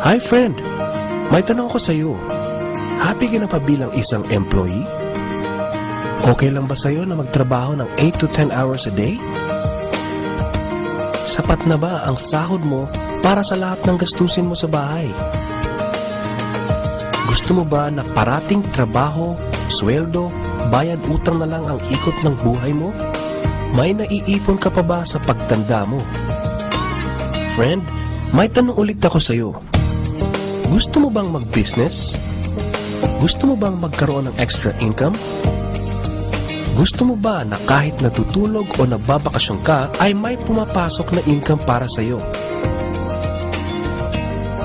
Hi friend! May tanong ko sa iyo. Happy ka na pa bilang isang employee? Okay lang ba sa iyo na magtrabaho ng 8 to 10 hours a day? Sapat na ba ang sahod mo para sa lahat ng gastusin mo sa bahay? Gusto mo ba na parating trabaho, sweldo, bayad utang na lang ang ikot ng buhay mo? May naiipon ka pa ba sa pagtanda mo? Friend, may tanong ulit ako sa iyo. Gusto mo bang mag-business? Gusto mo bang magkaroon ng extra income? Gusto mo ba na kahit natutulog o nagbabakasyon ka ay may pumapasok na income para sa iyo?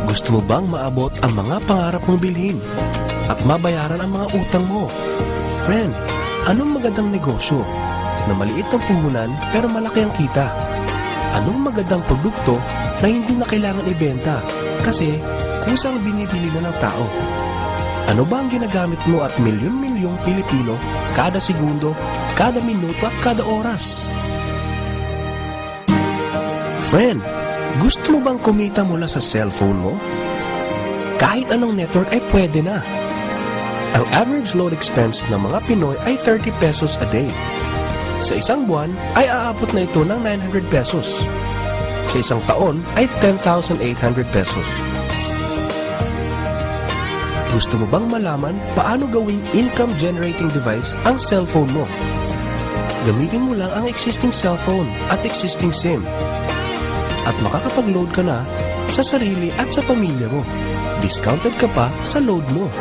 Gusto mo bang maabot ang mga pangarap mong bilhin at mabayaran ang mga utang mo? Friend, anong magandang negosyo na maliit ang puhunan pero malaki ang kita? Anong magandang produkto na hindi na kailangan ibenta kasi kusang binibili na ng tao? Ano ba ang ginagamit mo at milyon-milyong Pilipino kada segundo, kada minuto at kada oras? Friend, gusto mo bang kumita mula sa cellphone mo? Kahit anong network ay pwede na. Ang average load expense ng mga Pinoy ay 30 pesos a day. Sa isang buwan ay aabot na ito ng 900 pesos. Sa isang taon ay 10,800 pesos. Gusto mo bang malaman paano gawing income-generating device ang cellphone mo? Gamitin mo lang ang existing cellphone at existing SIM. At makakapag-load ka na sa sarili at sa pamilya mo. Discounted ka pa sa load mo.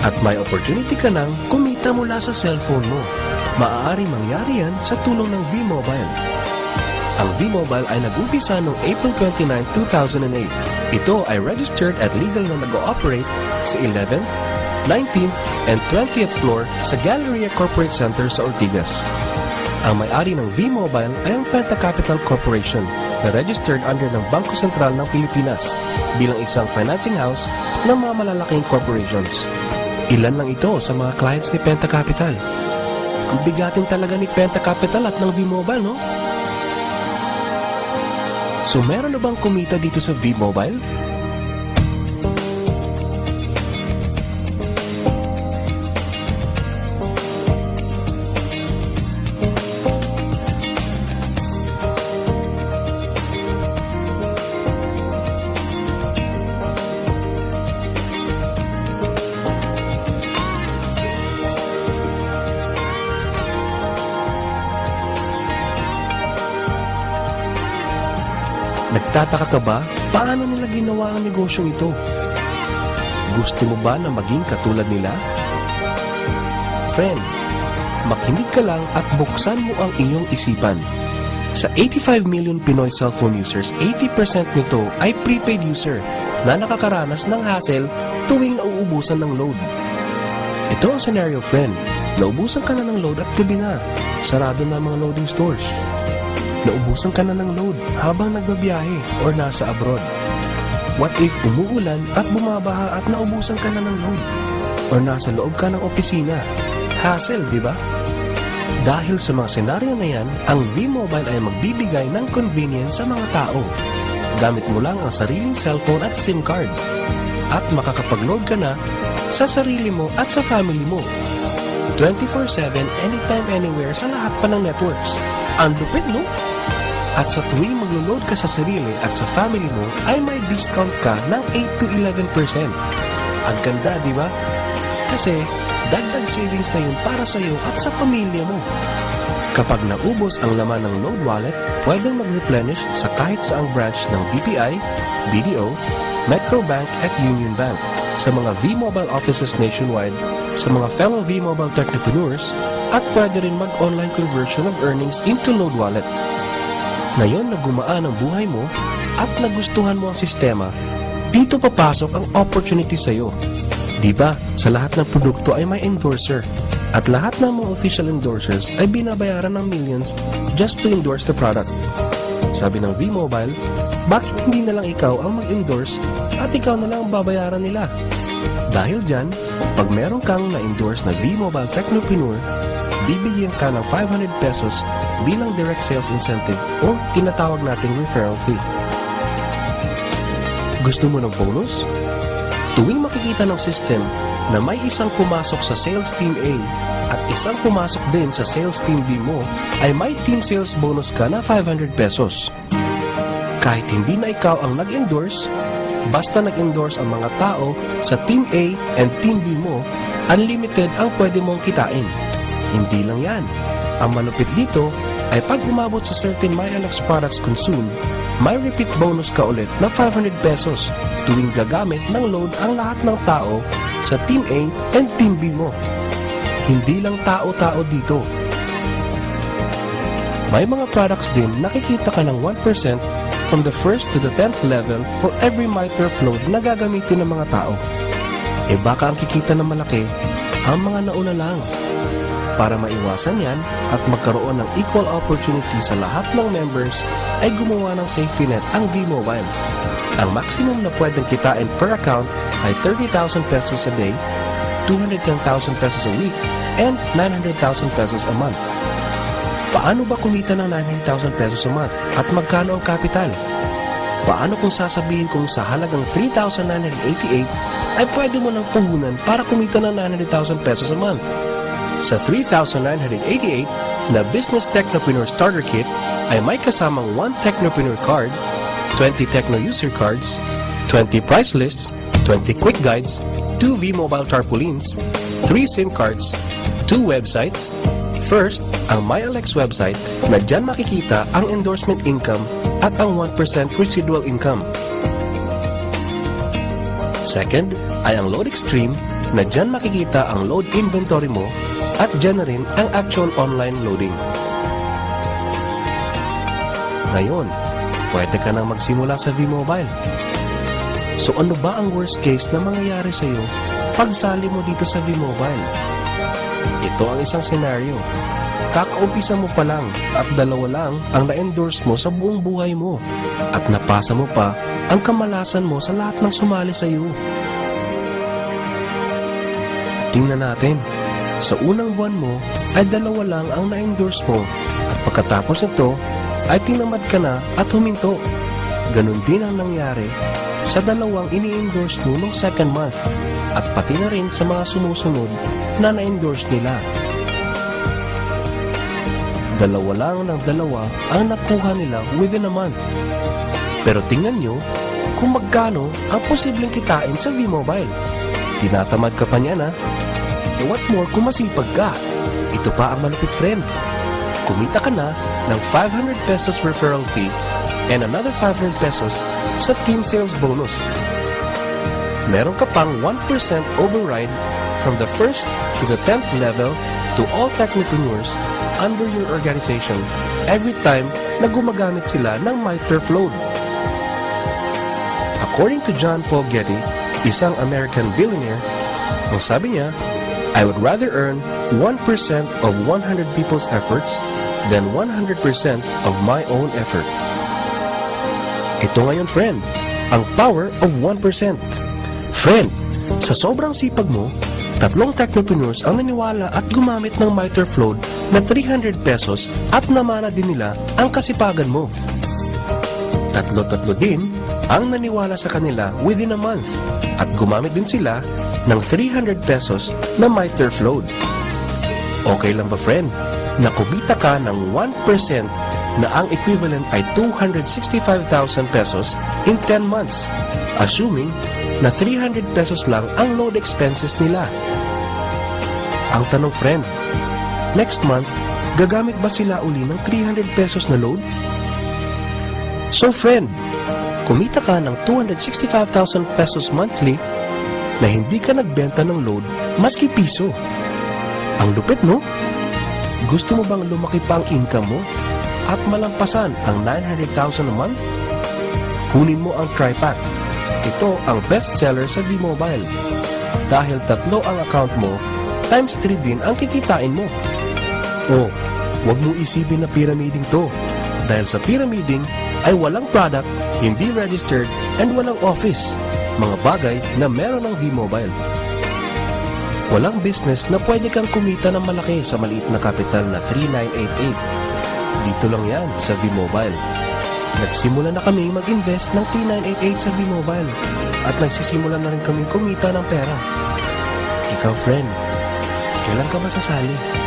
At may opportunity ka nang kumita mula sa cellphone mo. Maaaring mangyari yan sa tulong ng V-Mobile. Ang V-Mobile ay nag-umpisa noong April 29, 2008. Ito ay registered at legal na nag-ooperate sa 11th, 19th, and 20th floor sa Galleria Corporate Center sa Ortigas. Ang may-ari ng V-Mobile ay ang Penta Capital Corporation na registered under ng Bangko Sentral ng Pilipinas bilang isang financing house ng mga malalaking corporations. Ilan lang ito sa mga clients ni Penta Capital. Ang bigatin talaga ni Penta Capital at ng V-Mobile, no? So meron na bang kumita dito sa V-Mobile? Nagtataka ka ba? Paano nila ginawa ang negosyong ito? Gusto mo ba na maging katulad nila? Friend, makinig ka lang at buksan mo ang iyong isipan. Sa 85 million Pinoy cellphone users, 80% nito ay prepaid user na nakakaranas ng hassle tuwing nauubusan ng load. Ito ang scenario, friend. Naubusan ka na ng load at gabi na. Sarado na ang mga loading stores. Naubusan ka na ng load habang nagbabiyahe or nasa abroad. What if umuulan at bumabaha at naubusan ka na ng load? Or nasa loob ka ng opisina? Hassle, di ba? Dahil sa mga senaryo na yan, ang V-Mobile ay magbibigay ng convenience sa mga tao. Gamit mo lang ang sariling cellphone at SIM card. At makakapag-load ka na sa sarili mo at sa family mo. 24/7, anytime, anywhere sa lahat pa ng networks. Ang lupit, no? At sa tuwing maglo-load ka sa sarili at sa family mo, ay may discount ka ng 8 to 11%. Ang ganda, di ba? Kasi, dagdag savings na yun para sa iyo at sa pamilya mo. Kapag naubos ang laman ng load wallet, pwedeng mag-replenish sa kahit saang branch ng BPI, BDO, Metrobank at Union Bank, sa mga V-Mobile offices nationwide, sa mga fellow V-Mobile technopreneurs, at pwede rin mag-online conversion of earnings into load wallet. Ngayon na gumaan ang buhay mo at nagustuhan mo ang sistema, dito papasok ang opportunity sa iyo. Diba, sa lahat ng produkto ay may endorser at lahat ng mga official endorsers ay binabayaran ng millions just to endorse the product. Sabi ng V-Mobile, bakit hindi na lang ikaw ang mag-endorse at ikaw na lang ang babayaran nila? Dahil dyan, pag meron kang na-endorse na V-Mobile technopreneur, bibigyan ka ng 500 pesos bilang direct sales incentive o tinatawag nating referral fee. Gusto mo ng bonus? Tuwing makikita ng system na may isang pumasok sa sales team A at isang pumasok din sa sales team B mo, ay may team sales bonus ka na 500 pesos. Kahit hindi na ikaw ang nag-endorse, basta nag-endorse ang mga tao sa team A and team B mo, unlimited ang pwede mong kitain. Hindi lang yan. Ang malupit dito ay pag umabot sa certain MyLX products consumed, may repeat bonus ka ulit na 500 pesos tuwing gagamit ng load ang lahat ng tao sa Team A and Team B mo. Hindi lang tao-tao dito. May mga products din nakikita ka ng 1% from the 1st to the 10th level for every MyTurf load na gagamitin ng mga tao. E baka ang kikita na malaki ang mga nauna lang. Para maiwasan yan at magkaroon ng equal opportunity sa lahat ng members, ay gumawa ng safety net ang V-Mobile. Ang maximum na pwedeng kitain per account ay 30,000 pesos a day, 210,000 pesos a week, and 900,000 pesos a month. Paano ba kumita ng 900,000 pesos a month at magkano ang capital? Paano kung sasabihin kong sa halagang 3,988 ay pwede mo nang puhunan para kumita ng 900,000 pesos a month? Sa 3,988 na Business Technopreneur Starter Kit ay may kasamang 1 Technopreneur Card, 20 Techno User Cards, 20 Price Lists, 20 Quick Guides, 2 V-Mobile Tarpaulins, 3 SIM Cards, 2 websites. First, ang MyLX website na dyan makikita ang endorsement income at ang 1% residual income. Second, ay ang Load Extreme na dyan makikita ang load inventory mo at dyan na rin ang actual online loading. Ngayon, pwede ka nang magsimula sa V-Mobile. So ano ba ang worst case na mangyayari sa iyo pag sali mo dito sa V-Mobile? Ito ang isang senaryo. Kakaumpisa mo pa lang at 2 lang ang na-endorse mo sa buong buhay mo at napasa mo pa ang kamalasan mo sa lahat ng sumali sa iyo. Tingnan natin. Sa unang buwan mo ay 2 lang ang na-endorse mo at pagkatapos nito ay tinamad ka na at huminto. Ganon din ang nangyari sa 2 ini-endorse mo noong second month at pati na rin sa mga sumusunod na na-endorse nila. 2 lang ng 2 ang nakuha nila within a month. Pero tingnan nyo kung magkano ang posibleng kitain sa V-Mobile. Tinatamad ka pa niya na. E what more kung masipag ka? Ito pa ang malupit, friend. Kumita ka na ng 500 pesos referral fee and another 500 pesos sa team sales bonus. Meron ka pang 1% override from the 1st to the 10th level to all technopreneurs under your organization every time na gumagamit sila ng MyTurf load. According to John Paul Getty, isang American billionaire, ang sabi niya, I would rather earn 1% of 100 people's efforts than 100% of my own effort. Ito ngayon, friend, ang power of 1%. Friend, sa sobrang sipag mo, 3 technopreneurs ang naniwala at gumamit ng MyTurf load na 300 pesos at namana din nila ang kasipagan mo. 3 din ang naniwala sa kanila within a month at gumamit din sila ng 300 pesos na MyTurf load. Okay lang ba, friend, na kumita ka ng 1% na ang equivalent ay 265,000 pesos in 10 months, assuming na 300 pesos lang ang load expenses nila? Ang tanong, friend, next month, gagamit ba sila uli ng 300 pesos na load? So, friend, kumita ka ng 265,000 pesos monthly na hindi ka nagbenta ng load maski piso. Ang lupit, no? Gusto mo bang lumaki pa ang income mo at malampasan ang 900,000 a month? Kunin mo ang TriPack. Ito ang best seller sa V-Mobile. Dahil 3 ang account mo, times 3 din ang kikitain mo. Oh, wag mo isipin na pyramiding to. Dahil sa pyramiding ay walang product, hindi registered, and walang office. Mga bagay na meron ng V-Mobile. Walang business na pwede kang kumita ng malaki sa maliit na kapital na 3,988. Dito lang yan sa V-Mobile. Nagsimula na kami mag-invest ng T988 sa B-Mobile at nagsisimula na rin kami kumita ng pera. Ikaw, friend, kailan ka ba sasali?